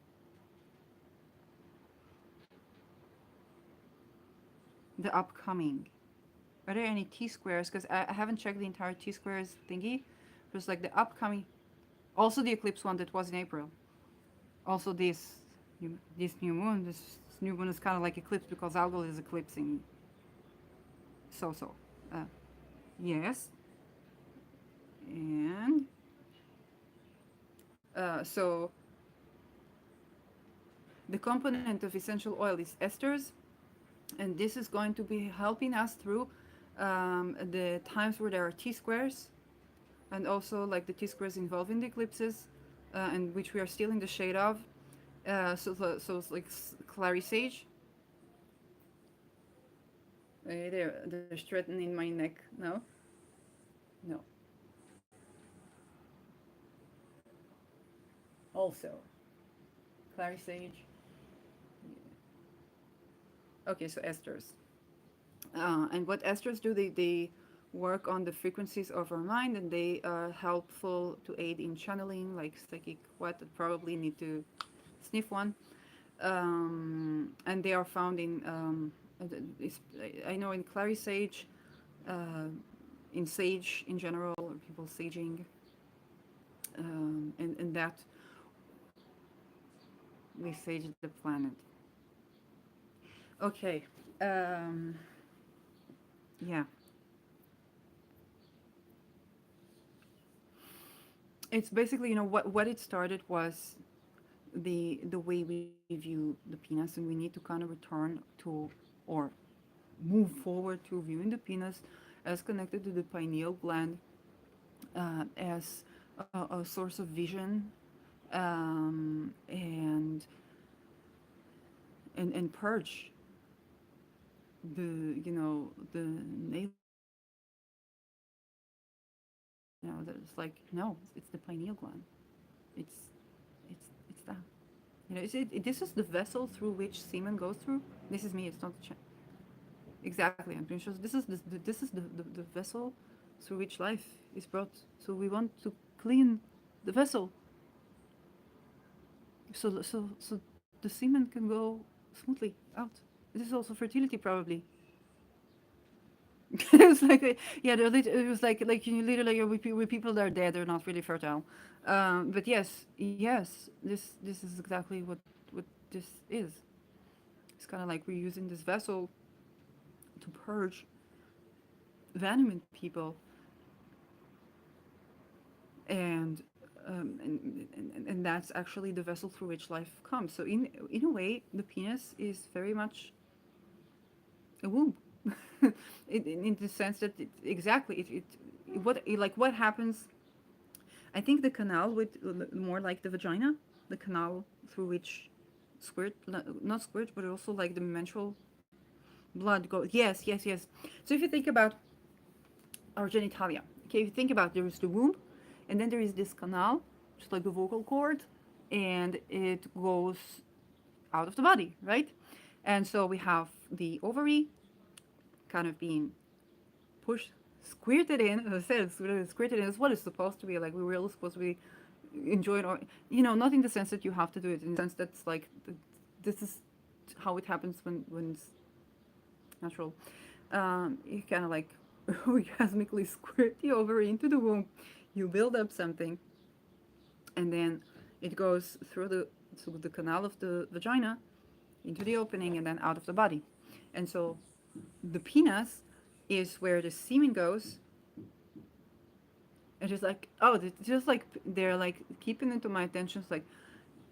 S1: The upcoming. Are there any T squares? Because I haven't checked the entire T squares thingy. There's like the upcoming. Also the eclipse one that was in April. Also this new moon. This new moon is kind of like eclipse because Algol is eclipsing. So. Uh, yes. And so the component of essential oil is esters, and this is going to be helping us through the times where there are T squares, and also like the T squares involving the eclipses, and which we are still in the shade of. So it's like clary sage. They're straightened in my neck. No, no. Also, clary sage. Okay, so esters. And what esters do, they work on the frequencies of our mind, and they are helpful to aid in channeling, like psychic what. Probably need to sniff one. And they are found in, I know, in clary sage, uh, in sage in general, or people saging, and that we sage the planet. Okay. Um, yeah. It's basically, what it started was the way we view the penis, and we need to kind of return to, or move forward to viewing the penis as connected to the pineal gland, as a source of vision, and purge the navel gland. It's like, no, it's the pineal gland. It's it's it's that. This is the vessel through which semen goes through. This is me. It's not exactly. I'm pretty sure this is the vessel through which life is brought. So we want to clean the vessel, so the semen can go smoothly out. This is also fertility, probably. It's like, yeah, it was like you literally, with people that are dead, they're not really fertile. But yes, this is exactly what this is. It's kind of like we're using this vessel to purge venom in people, and and that's actually the vessel through which life comes. So in a way, the penis is very much a womb, in the sense that exactly what happens. I think the canal with more like the vagina, the canal through which squirt, not squirt, but also like the menstrual blood goes. Yes, yes, yes. So if you think about our genitalia, okay, if you think about, there is the womb, and then there is this canal, just like the vocal cord, and it goes out of the body, right? And so we have the ovary kind of being pushed, squirted in. As I said, squirted in is what it's supposed to be. Like, we were all supposed to be enjoying, or not in the sense that you have to do it, in the sense that's like this is how it happens when it's natural. You kind of like orgasmically squirt the ovary into the womb. You build up something, and then it goes through the canal of the vagina, into the opening and then out of the body. And so the penis is where the semen goes. It is like, oh, it's just like they're like keeping into my attention. It's like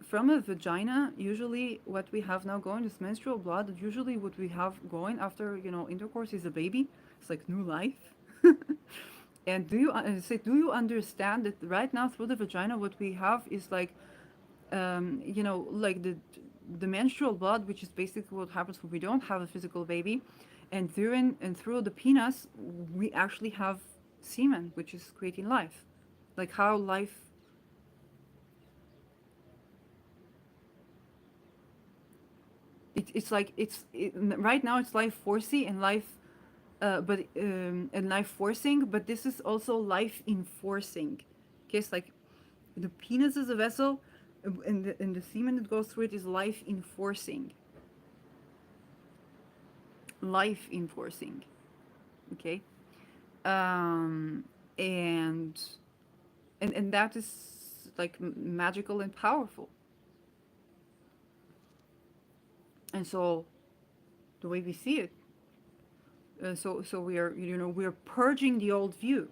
S1: from a vagina, usually what we have now going is menstrual blood. Usually, what we have going after intercourse is a baby. It's like new life. And do you understand that right now through the vagina, what we have is like like the menstrual blood, which is basically what happens when we don't have a physical baby, and through the penis, we actually have semen, which is creating life, like how life. It's like right now it's life forcing and life, but and life forcing, but this is also life enforcing. Okay, it's like the penis is a vessel, and the semen that goes through it is life enforcing. Life enforcing. Okay, um, and and that is like magical and powerful. And so the way we see it, so we are we are purging the old view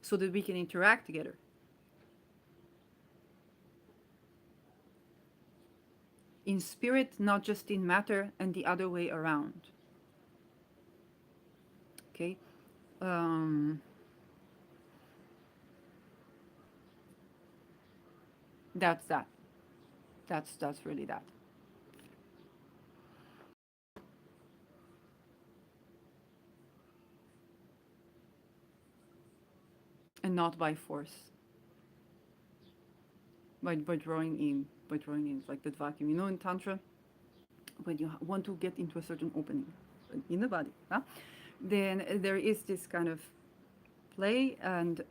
S1: so that we can interact together in spirit, not just in matter, and the other way around. Okay, um, that's that. That's really that, and not by force, by drawing in, it's like that vacuum. In tantra, when you want to get into a certain opening in the body, huh? Then there is this kind of play, and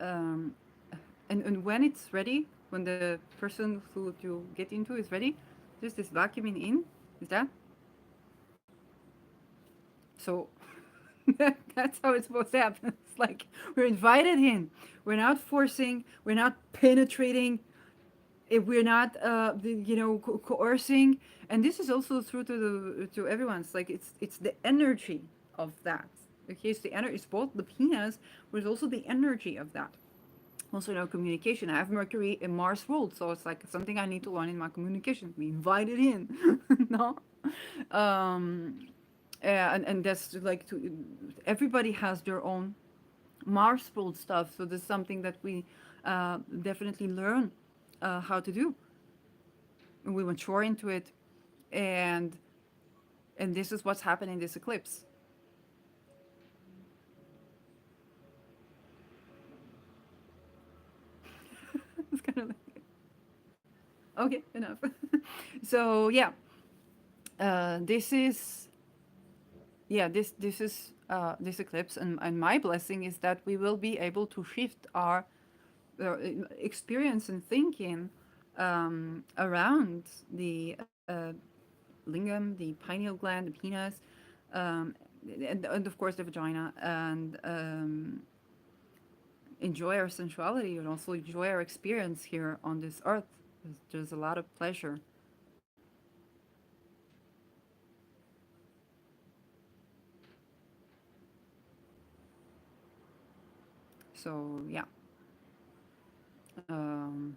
S1: when it's ready, when the person who you get into is ready, there's this vacuuming in. Is that so? That's how it's supposed to happen. It's like we're invited in. We're not forcing. We're not penetrating. If we're not, coercing. And this is also true to everyone. It's like it's the energy of that. Okay, it's the energy. It's both the penis, but it's also the energy of that. Also, communication. I have Mercury in Mars ruled, so it's like something I need to learn in my communication. Be invited in, no. Um, and that's like everybody has their own Mars ruled stuff. So there's something that we definitely learn how to do. And we mature into it, and this is what's happening in this eclipse. It's kind of like, okay, enough. So yeah, this is this is this eclipse, and my blessing is that we will be able to shift our experience and thinking around the lingam, the pineal gland, the penis, um, and of course the vagina, and enjoy our sensuality and also enjoy our experience here on this earth. There's a lot of pleasure. So yeah, um,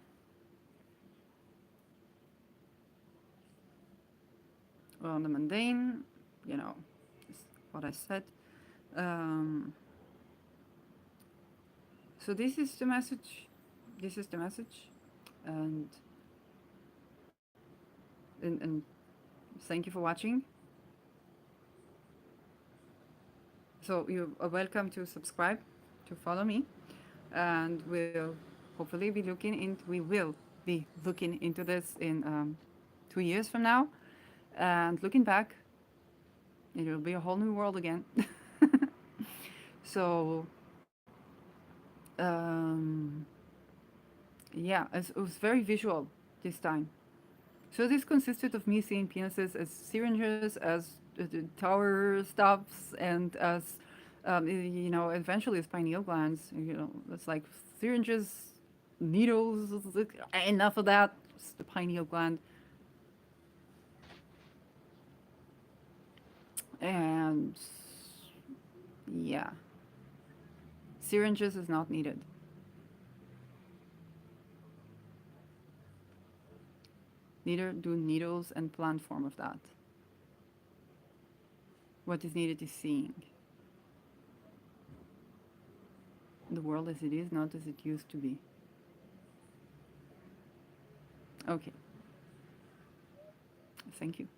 S1: on the mundane, you know, is what I said. Um, so this is the message. This is the message, and and thank you for watching. So you are welcome to subscribe, to follow me, and we'll hopefully be looking into. We will be looking into this in 2 years from now, and looking back, it will be a whole new world again. So um, yeah, it was very visual this time. So this consisted of me seeing penises as syringes, as tower stops, and as eventually as pineal glands. It's like syringes, needles. Enough of that. It's the pineal gland. Yeah. Syringes is not needed. Neither do needles and plant form of that. What is needed is seeing the world as it is, not as it used to be. Okay. Thank you.